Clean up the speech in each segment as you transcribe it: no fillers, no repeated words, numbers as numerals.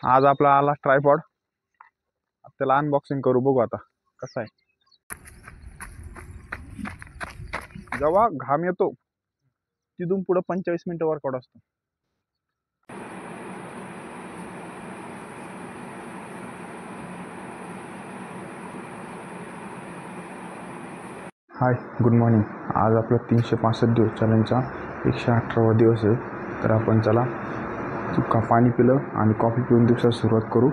आज आपला आला ट्रायपॉड, त्याला अनबॉक्सिंग करू, बघू आता कसं आहे. जेव्हा घाम येतो तिथून पुढे 45 मिनिटं वर्कआउट असतो. हाय, गुड मॉर्निंग. आज आपला 365 दिवस चॅलेंजचा 118वा दिवस आहे. तर आपण चला चुका पाणी पिलं आणि कॉफी पिऊन दिवसात सुरुवात करू.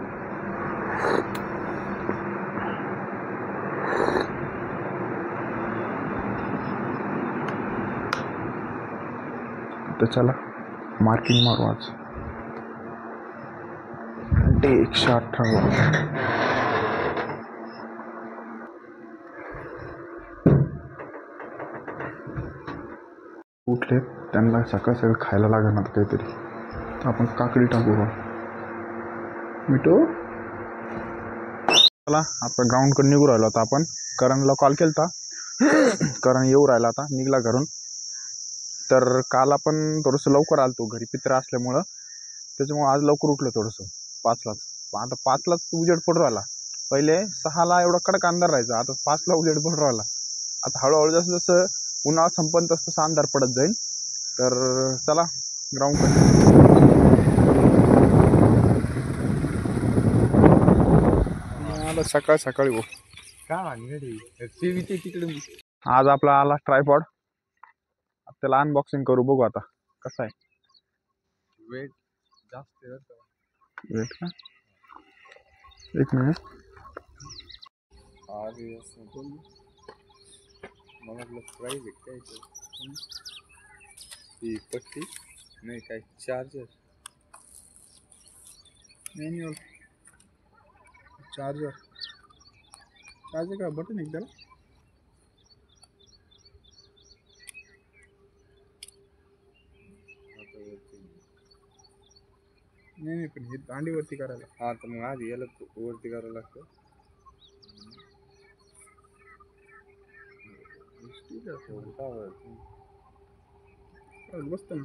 तर चला मार्किंग मारू. आज डे 118. उठले त्यांना सकाळ सकाळ खायला लागणार काहीतरी, तर आपण काकडी टाकू का मिठू. चला आता ग्राउंडकडे निघू राहिलो. आता आपण करणला कॉल केलता, करण येऊ राहिला, आता निघला घरून. तर काल आपण थोडंसं लवकर आलतो, घरी पित्र असल्यामुळं, त्याच्यामुळं आज लवकर उठलो थोडंसं 5लाच. आता 5लाच उजेड पडू राहिला. पहिले 6ला एवढा कडक अंधार राहायचा, आता 5ला उजेड पडू राहिला. आता हळूहळू जसं जसं उन्हाळा संपन तसं तसं अंधार पडत जाईल. तर चला ग्राउंडकडे. सकाळ सकाळी हो तिकडे. आज आपला आला ट्रायपॉड, त्याला अनबॉक्सिंग करू, बघू आता कसं आहे. वेट जास्त वेट का, एक मिनिट. मला प्राईज आहे काय ती पट्टी नाही काय चार्जर मॅन्युअल चार्जर का बटन एक त्याला. नाही पण हे दांडीवरती करायला. हा तर मग आधी याला वरती करावं लागतं. बसतं ना.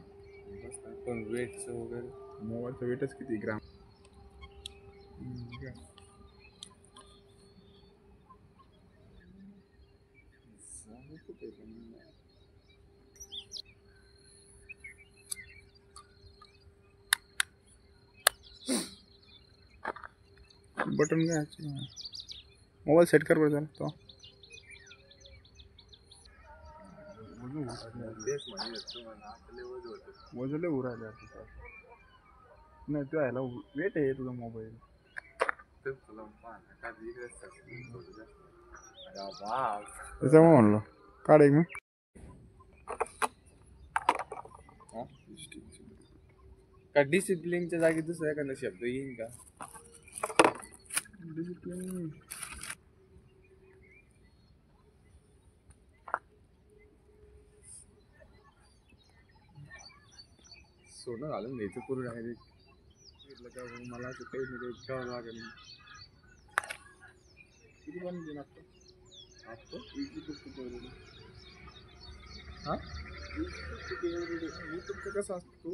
पण वेटचं वगैरे मोबाईलचं वेटच किती ग्राम. बटन काय मोबाईल सेट कर बरं झालं तो. वजले उरायला नाही तो यायला वेट आहे तुझा मोबाईल. त्याच्यामुळे म्हणलो काढ एक मी. का डिसिप्लिनच्या जागी दुसरा एखादा शब्द येईन का. डिसिप्लिन सोनं घालून घ्यायचं पूर्ण डायरेक्ट. मला असं काही नाही काही ठेवावं लागेल. किती पण देणार आपको हां यूट्यूबचं कसं असतो,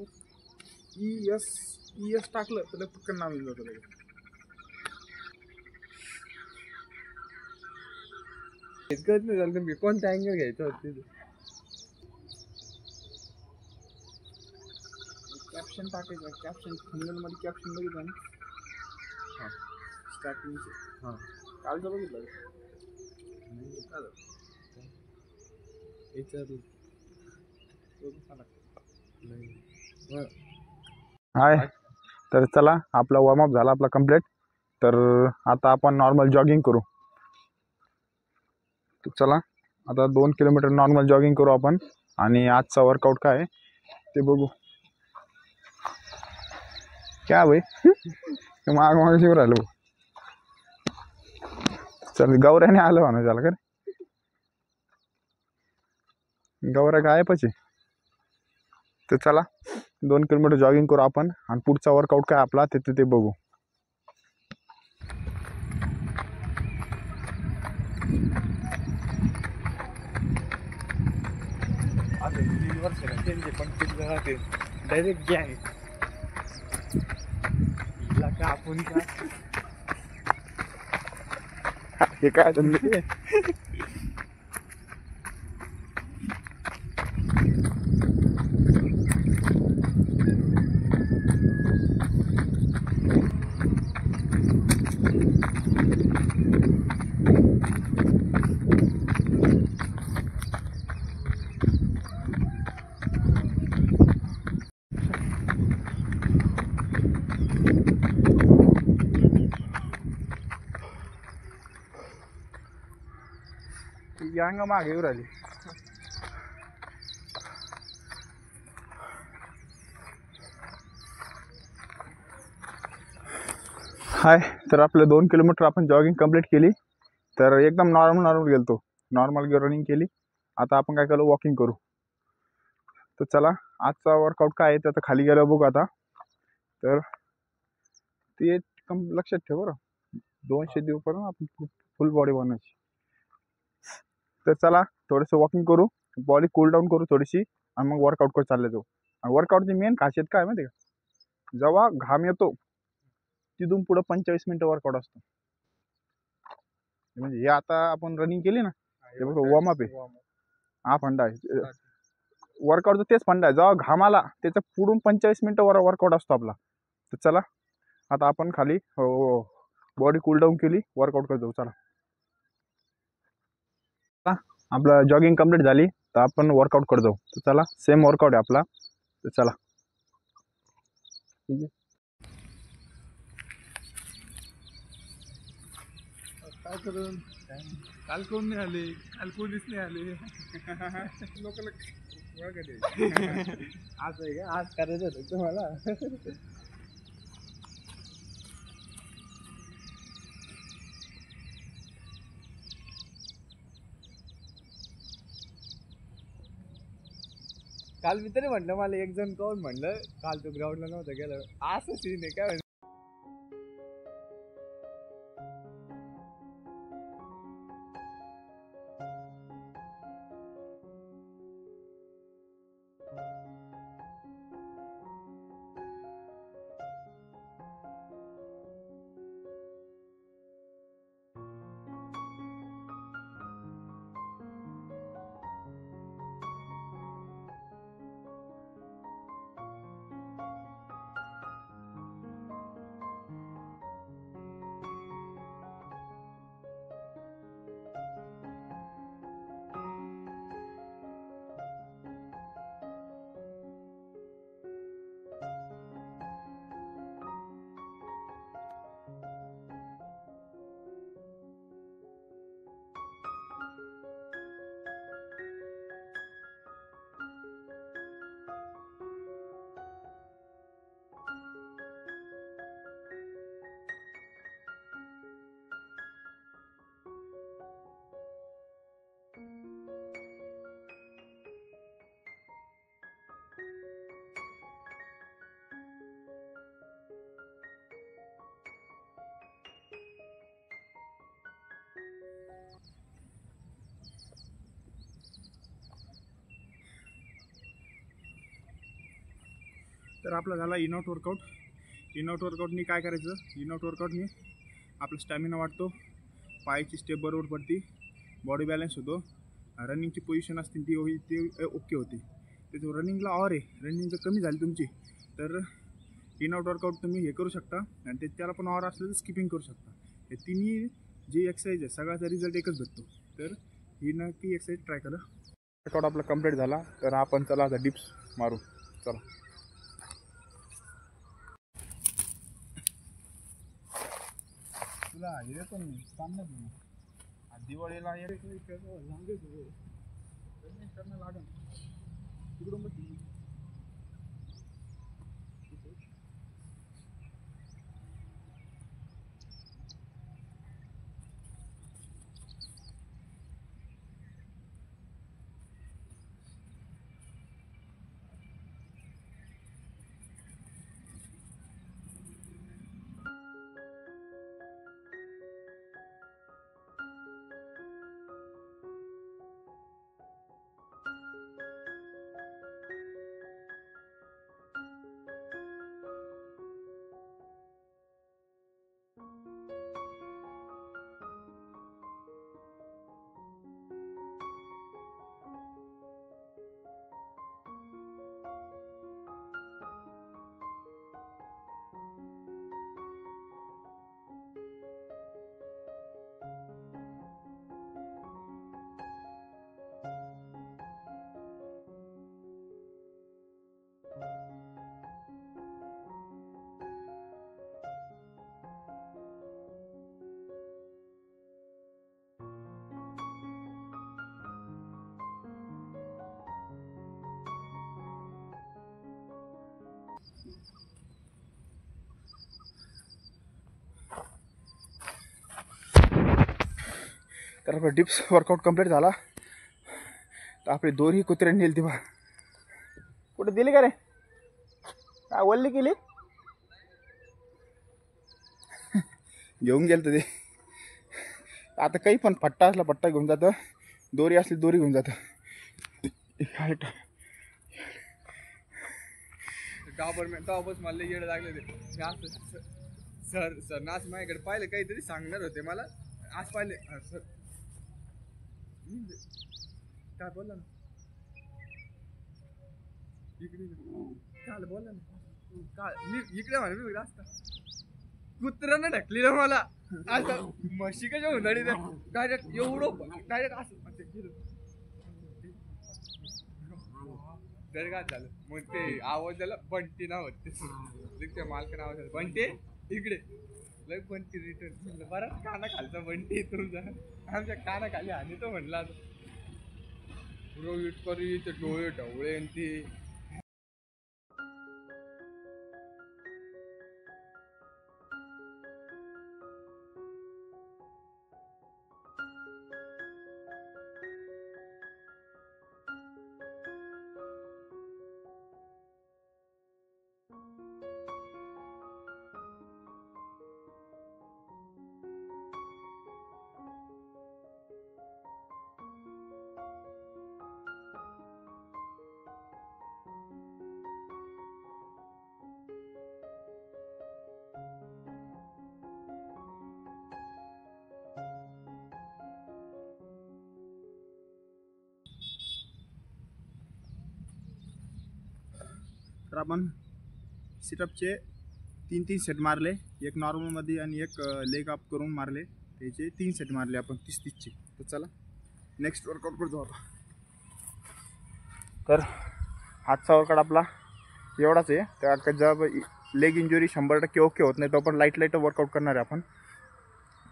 ई एस टाकलं तर पक्कन नाव येऊन जातं लगेच. कळत नाही झालं तुम्ही कोणता अँगल घ्यायचा होतं. कॅप्शन टाकायचं. कॅप्शन थंबनेलमध्ये कॅप्शन बघितलं ना. हां स्टार्टिंगचे. हां कालचं बघितलं हाय. तर चला आपला वॉर्मअप झाला आपला कंप्लीट. तर आता आपण नॉर्मल जॉगिंग करू. तर चला आता 2 किलोमीटर नॉर्मल जॉगिंग करू आपण, आणि आजचा वर्कआउट काय आहे ते बघू. क्या भाई माग शिव राहिलो. चल गौऱ्याने आलं म्हणा त्याला का रे. गौऱ्या गायबच आहे. तर चला 2 किलोमीटर जॉगिंग करू आपण, आणि पुढचा वर्कआउट काय आपला ते बघू. डायरेक्ट गँग आपण का हे काय धंदे यांग मागे येऊ राहिली. हाय, तर आपलं 2 किलोमीटर आपण जॉगिंग कंप्लीट केली. तर एकदम नॉर्मल गेलतो, नॉर्मल रनिंग केली. आता आपण काय केलं, वॉकिंग करू. तर चला, आजचा वर्कआउट काय आहे ते आता खाली गेलं बघू. आता तर ते लक्षात ठेव बरं, 200 दिवसापर्यंत आपण फुल बॉडी बनवायची. तर चला थोडंसं वॉकिंग करू, बॉडी कूल डाऊन करू थोडीशी, आणि मग वर्कआउट कर चालले जाऊ. आणि वर्कआउटची मेन खासियत काय माहिती का, जेव्हा घाम येतो तिथून पुढं 45 मिनिटं वर्कआउट असतो. म्हणजे हे आता आपण रनिंग केली ना, हे बघ वॉर्मअप आहे, हा फंडा आहे वर्कआउटचा. तेच फंडा आहे, जेव्हा घाम आला त्याच्या पुढून 45 मिनिटं वर्कआउट असतो आपला. तर चला आता आपण खाली बॉडी कूल डाऊन केली, वर्कआउट करत जाऊ. चला, आपलं जॉगिंग कंप्लीट झाली, तर आपण वर्कआउट करत जाऊ. तर चला, सेम वर्कआउट आहे आपला. तर चला, ठीक आहे. काय करून काल कोण नाही आले, काल कोणीच नाही आले. लोकांना आज आहे का, आज करायचं होतं तुम्हाला. काल मी तरी म्हटलं, मला एक जण कोण म्हणलं काल तो ग्राउंडला नव्हता गेलं, असं सीन आहे काय. तर आपला झाला इनआउट वर्कआउट. इनआउट वर्कआउटनी काय करायचं, इनआउट वर्कआउटनी आपला स्टॅमिना वाढतो, पायाची स्टेप बरोबर पडते, बॉडी बॅलन्स होतो, रनिंगची पोझिशन असते ती ओके होते. त्याचं रनिंगला ऑर आहे, रनिंग जर कमी झाली तुमची तर इनआउट वर्कआउट तुम्ही हे करू शकता. आणि ते त्याला पण ऑर असलं तर स्किपिंग करू शकता. हे तिन्ही जे एक्सरसाइज आहे सगळ्याचा रिझल्ट एकच भेटतो. तर ही नक्की एक्सरसाइज ट्राय करा. वर्कआउट आपला कंप्लीट झाला, तर आपण चला आता डिप्स मारू. चला, तुला हे पण सामने दिवाळीला करणं लागेल तिकडून बघ. तर आपला डिप्स वर्कआउट कंप्लीट झाला. तर आपली दोरी कुत्र्याने नेली ती बा. कुठे दिली का रे? काय वल्ली केली? घेऊन गेलं तर ते. आता काही पण पट्टा असला पट्टा घेऊन जातं, दोरी असली दोरी घेऊन जातं. गव्हर्नमेंट ऑफिस मला येडं लागले ते. मी असं सर नाच माझ्याकडे पाहिलं काहीतरी सांगणार होते मला. आज पाहिले सर काय बोलला ना इकडे काल बोलला ना काल मी इकडे म्हणा मी असता कुत्र्यानं ढकली ना मला. असं म्हशी कशा उन्हाळी डायरेक्ट एवढं डायरेक्ट असं काय झालं मग ते आवाज झाला बंटी नाव होते त्या मालकानं आवाज झाला बंटी इकडे लय बंटी रिटर्न बराच काना खालचा बंटी तुमचा आमच्या काना खाली आणि तो म्हणला रोहित करी ते डोळे ढवळे आणि ते. तर आपण सिटअपचे 3 सेट मारले. एक नॉर्मलमध्ये आणि एक लेग अप करून मारले. त्याचे 3 सेट मारले आपण 30-30चे. तर चला नेक्स्ट वर्कआउट करतो आता. तर आजचा वर्कआउट आपला एवढाच आहे. तर जर लेग इंजुरी 100% ओके होत नाही तो पण लाईट वर्कआउट करणार आहे आपण.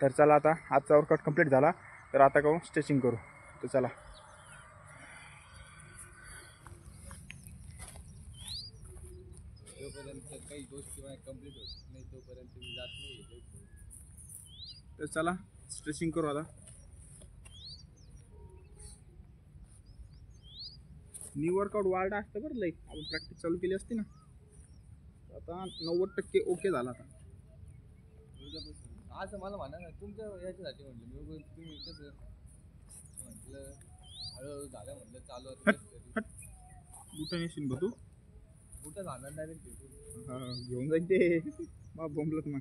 तर चला आता आजचा वर्कआउट कंप्लीट झाला. तर आता करून स्ट्रेचिंग करू. तर चला. जोपर्यंत काही गोष्टी कम्प्लीट होत नाही तोपर्यंत मी जात नाही. तर चला स्ट्रेचिंग करू आता. नी वर्कआउट वाढला असतं बरं लई. आपण प्रॅक्टिस चालू केली असती ना. आता 90% ओके झाला आता. असं मला म्हणा ना तुमच्या याच्यासाठी म्हटलं मी तुम्ही कसं म्हटलं हळूहळू झालं म्हटलं चालू बुटं नेशील बघ तू. कुठं जाणार डायरेक्ट घेऊन जाईन ते मग बोंबलत मग.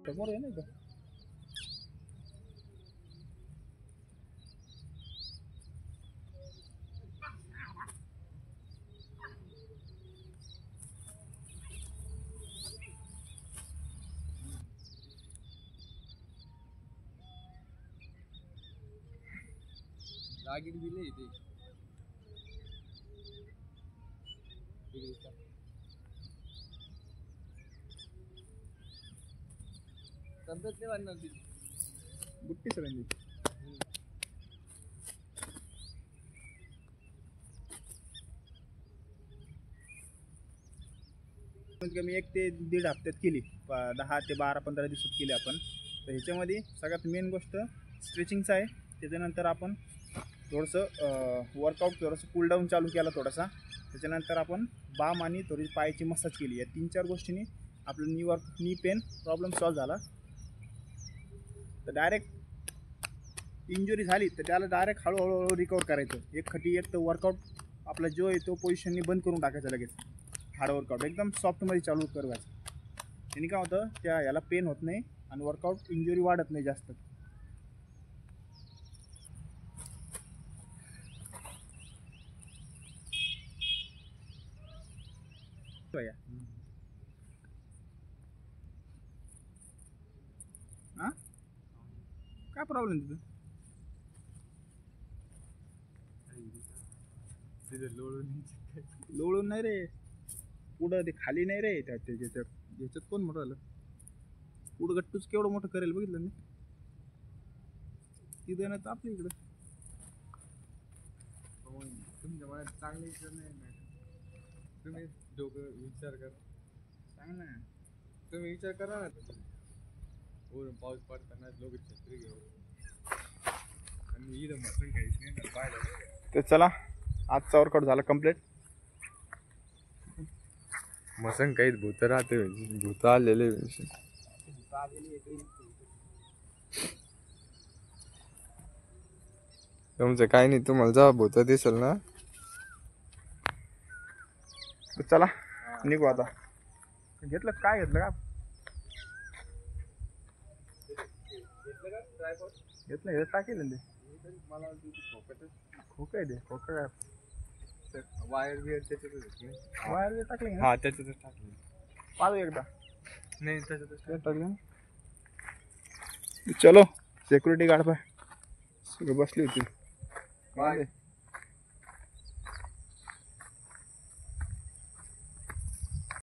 समोर आहे ना इथं. रागीट दिले इथे तब्येत नाही वाढणार ती बुट्टी सगळ्यांनी. कमी 1 ते 1.5 हप्त्यात केली. 10 ते 12 15 दिवसात केली आपण. तर ह्याच्यामध्ये सगळ्यात मेन गोष्ट स्ट्रेचिंगचं आहे. त्याच्यानंतर आपण थोडंसं वर्कआउट थोडंसं कूलडाऊन चालू केला थोडासा. त्याच्यानंतर आपण बाम आणि थोडी पायाची मसाज केली. या 3-4 गोष्टींनी आपलं नी पेन प्रॉब्लेम सॉल्व झाला. तर डायरेक्ट इंजुरी झाली तर त्याला डायरेक्ट हळूहळू रिकवर करायचं. एक तर वर्कआउट आपला जो आहे तो पोझिशननी बंद करून टाकायचा लगेच. हार्ड वर्कआउट एकदम सॉफ्टमध्ये चालू करायचं. त्याने काय होतं त्या याला पेन होत नाही आणि वर्कआउट इंजुरी वाढत नाही जास्त. भैया हा काय प्रॉब्लेम तिथं लोळून नाही रे पुढं ते खाली नाही रे त्याच्यात कोण मोठं आलं पुढं गट्टूच केवढं मोठं करेल बघितलं ना तिथं ना तर आपल्या इकडं तुमच्या मनात चांगले विचार नाही तुम्ही डोकं विचार करा सांग ना तुम्ही विचार करा ना वरून पाऊस पडताना लोक छत्री घेऊन आणि इथं मसन काहीच नाही पाहिलं तर चला आजचा वर्कआउट झाला कम्प्लीट मसन काहीच भूत राहते भूत आलेले तुमचं काही नाही तुम्हाला जेव्हा भूत दिसेल ना तर चला निघू आता घेतलं काय घेतलं का घेतलं हे टाकेल ते मला खोकं आहे ते खोकं काय वायर बिअर त्याच्यातच वायर टाकले हा त्याच्यातच टाकले पाहू एकदा नाही त्याच्यातच टाकले चलो सिक्युरिटी गार्ड पाय सगळं बसली होती